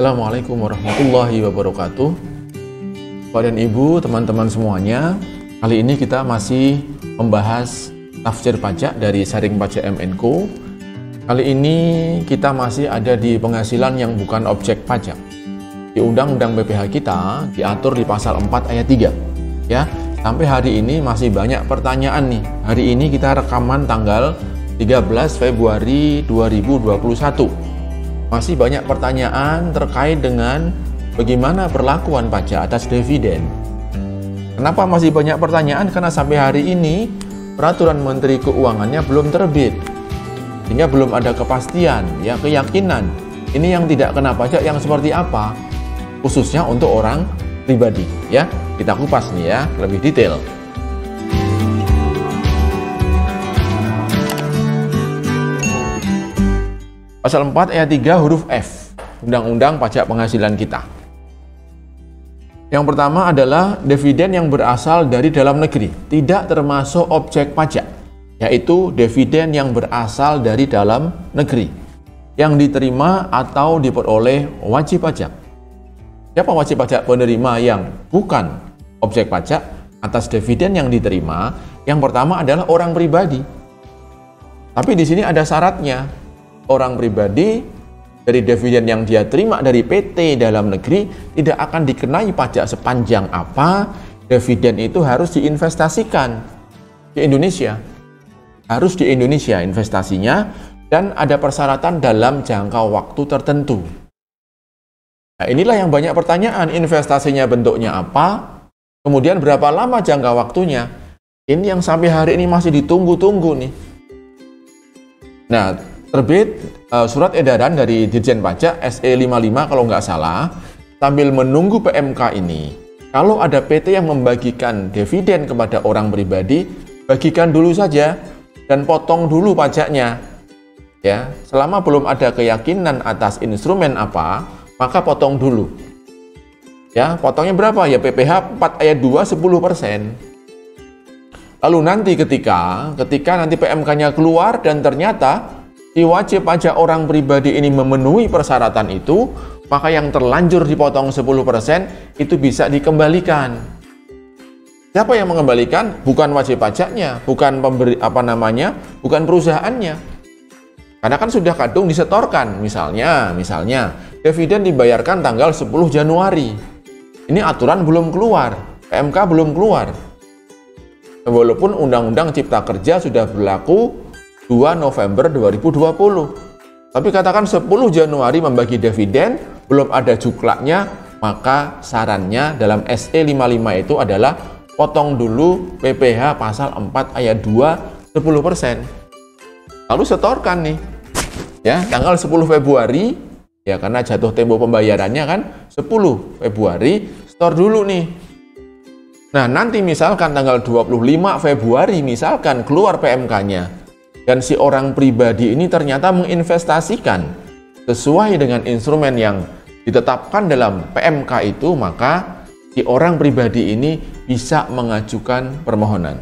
Assalamualaikum warahmatullahi wabarakatuh. Bapak dan Ibu, teman-teman semuanya, kali ini kita masih membahas tafsir pajak dari Sharing Pajak M&Co. Kali ini kita masih ada di penghasilan yang bukan objek pajak. Di Undang-Undang BPH kita diatur di pasal 4 ayat 3. Ya, sampai hari ini masih banyak pertanyaan nih. Hari ini kita rekaman tanggal 13 Februari 2021. Masih banyak pertanyaan terkait dengan bagaimana perlakuan pajak atas dividen. Kenapa masih banyak pertanyaan? Karena sampai hari ini peraturan Menteri Keuangannya belum terbit, sehingga belum ada kepastian, ya, keyakinan ini yang tidak kena pajak yang seperti apa, khususnya untuk orang pribadi. Ya, kita kupas nih ya lebih detail. Pasal 4 ayat 3 huruf F, Undang-Undang Pajak Penghasilan kita. Yang pertama adalah dividen yang berasal dari dalam negeri, tidak termasuk objek pajak, yaitu dividen yang berasal dari dalam negeri, yang diterima atau diperoleh wajib pajak. Siapa wajib pajak penerima yang bukan objek pajak atas dividen yang diterima? Yang pertama adalah orang pribadi. Tapi di sini ada syaratnya. Orang pribadi dari dividen yang dia terima dari PT dalam negeri tidak akan dikenai pajak sepanjang apa dividen itu harus diinvestasikan di Indonesia. Harus di Indonesia investasinya dan ada persyaratan dalam jangka waktu tertentu. Nah, inilah yang banyak pertanyaan, investasinya bentuknya apa, kemudian berapa lama jangka waktunya. Ini yang sampai hari ini masih ditunggu-tunggu nih. Nah, terbit surat edaran dari Dirjen Pajak SE 55 kalau nggak salah, sambil menunggu PMK ini. Kalau ada PT yang membagikan dividen kepada orang pribadi, bagikan dulu saja dan potong dulu pajaknya. Ya, selama belum ada keyakinan atas instrumen apa, maka potong dulu. Ya, potongnya berapa? Ya PPh 4 ayat 2 10%. Lalu nanti ketika nanti PMK-nya keluar dan ternyata si wajib pajak orang pribadi ini memenuhi persyaratan itu, maka yang terlanjur dipotong 10% itu bisa dikembalikan. Siapa yang mengembalikan? Bukan wajib pajaknya, bukan pemberi bukan perusahaannya. Karena kan sudah kadung disetorkan. Misalnya dividen dibayarkan tanggal 10 Januari. Ini aturan belum keluar, PMK belum keluar. Walaupun Undang-Undang Cipta Kerja sudah berlaku 2 November 2020. Tapi katakan 10 Januari membagi dividen, belum ada juklaknya, maka sarannya dalam SE 55 itu adalah potong dulu PPh pasal 4 ayat 2 10%. Lalu setorkan nih. Ya, tanggal 10 Februari, ya karena jatuh tempo pembayarannya kan 10 Februari, setor dulu nih. Nah, nanti misalkan tanggal 25 Februari misalkan keluar PMK-nya. Dan si orang pribadi ini ternyata menginvestasikan sesuai dengan instrumen yang ditetapkan dalam PMK itu, maka si orang pribadi ini bisa mengajukan permohonan.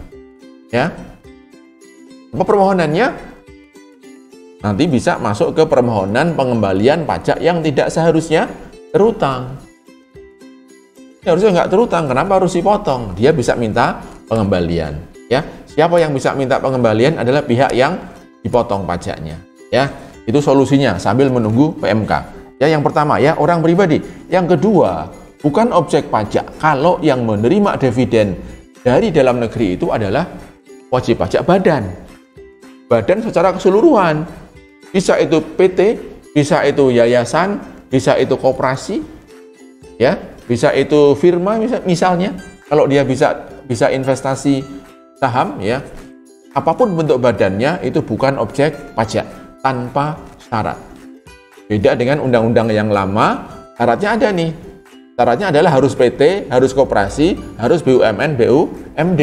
Ya, apa permohonannya? Nanti bisa masuk ke permohonan pengembalian pajak yang tidak seharusnya terutang. Harusnya nggak terutang, kenapa harus dipotong? Dia bisa minta pengembalian. Ya, siapa yang bisa minta pengembalian adalah pihak yang dipotong pajaknya. Ya, itu solusinya sambil menunggu PMK. Ya, yang pertama ya orang pribadi. Yang kedua, bukan objek pajak. Kalau yang menerima dividen dari dalam negeri itu adalah wajib pajak badan. Badan secara keseluruhan. Bisa itu PT, bisa itu yayasan, bisa itu koperasi, ya, bisa itu firma misalnya. Kalau dia bisa investasi saham, ya, apapun bentuk badannya itu bukan objek pajak tanpa syarat. Beda dengan undang-undang yang lama, syaratnya ada nih. Syaratnya adalah harus PT, harus koperasi, harus BUMN, BUMD.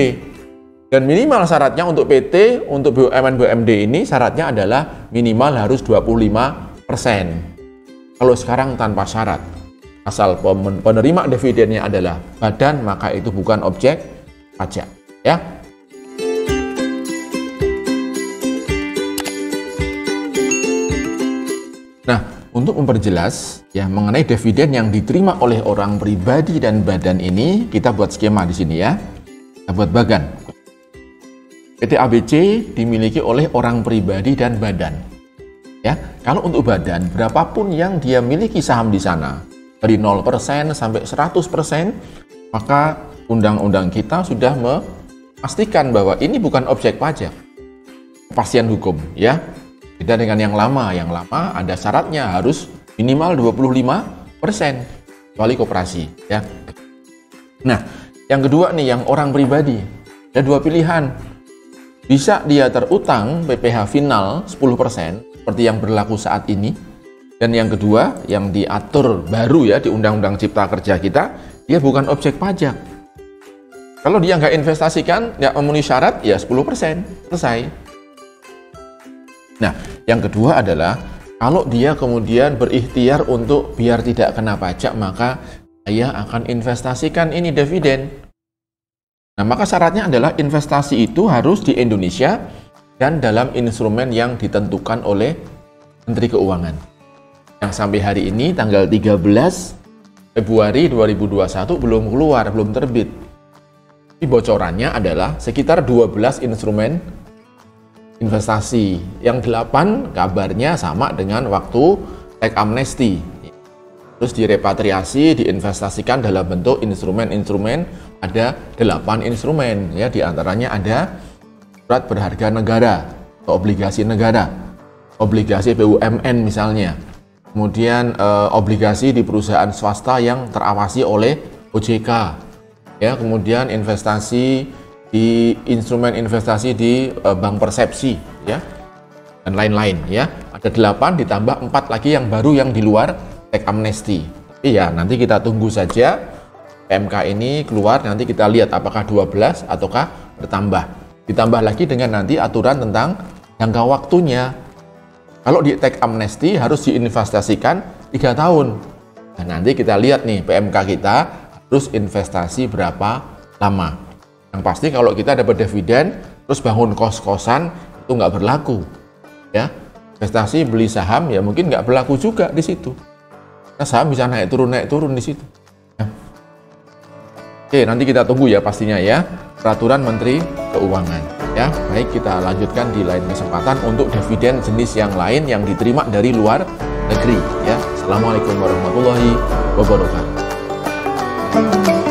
Dan minimal syaratnya untuk PT, untuk BUMN, BUMD ini syaratnya adalah minimal harus 25%. Kalau sekarang tanpa syarat. Asal penerima dividennya adalah badan, maka itu bukan objek pajak. Ya. Nah, untuk memperjelas Ya, mengenai dividen yang diterima oleh orang pribadi dan badan ini, kita buat skema di sini ya. Kita buat bagan. PT ABC dimiliki oleh orang pribadi dan badan. Ya, kalau untuk badan, berapapun yang dia miliki saham di sana, dari 0% sampai 100%, maka undang-undang kita sudah memastikan bahwa ini bukan objek pajak. Kepastian hukum, ya. Beda dengan yang lama. Yang lama ada syaratnya harus minimal 25%, kecuali koperasi, ya. Nah, yang kedua nih, yang orang pribadi. Ada dua pilihan. Bisa dia terutang PPh final 10%, seperti yang berlaku saat ini. Dan yang kedua, yang diatur baru ya di Undang-Undang Cipta Kerja kita, dia bukan objek pajak. Kalau dia nggak investasikan, nggak memenuhi syarat, ya 10%, selesai. Nah, yang kedua adalah kalau dia kemudian berikhtiar untuk biar tidak kena pajak, maka saya akan investasikan ini dividen. Nah, maka syaratnya adalah investasi itu harus di Indonesia dan dalam instrumen yang ditentukan oleh Menteri Keuangan. Yang sampai hari ini tanggal 13 Februari 2021 belum keluar, belum terbit. Tapi bocorannya adalah sekitar 12 instrumen investasi. Yang 8 kabarnya sama dengan waktu tax amnesty. Terus direpatriasi, diinvestasikan dalam bentuk instrumen-instrumen, ada 8 instrumen ya, diantaranya ada surat berharga negara, obligasi negara, obligasi BUMN misalnya. Kemudian obligasi di perusahaan swasta yang terawasi oleh OJK. Ya, kemudian investasi di instrumen investasi di bank persepsi ya, dan lain-lain ya. Ada 8 ditambah 4 lagi yang baru yang di luar tax amnesty. Tapi ya nanti kita tunggu saja PMK ini keluar, nanti kita lihat apakah 12 ataukah bertambah. Ditambah lagi dengan nanti aturan tentang jangka waktunya. Kalau di tax amnesty harus diinvestasikan 3 tahun. Dan nanti kita lihat nih PMK kita harus investasi berapa lama. Yang pasti kalau kita dapat dividen terus bangun kos-kosan itu nggak berlaku. Ya, investasi beli saham ya mungkin nggak berlaku juga di situ. Nah, saham bisa naik turun di situ. Ya. Oke, nanti kita tunggu ya pastinya ya peraturan Menteri Keuangan. Ya, baik, kita lanjutkan di lain kesempatan untuk dividen jenis yang lain yang diterima dari luar negeri. Ya, assalamualaikum warahmatullahi wabarakatuh.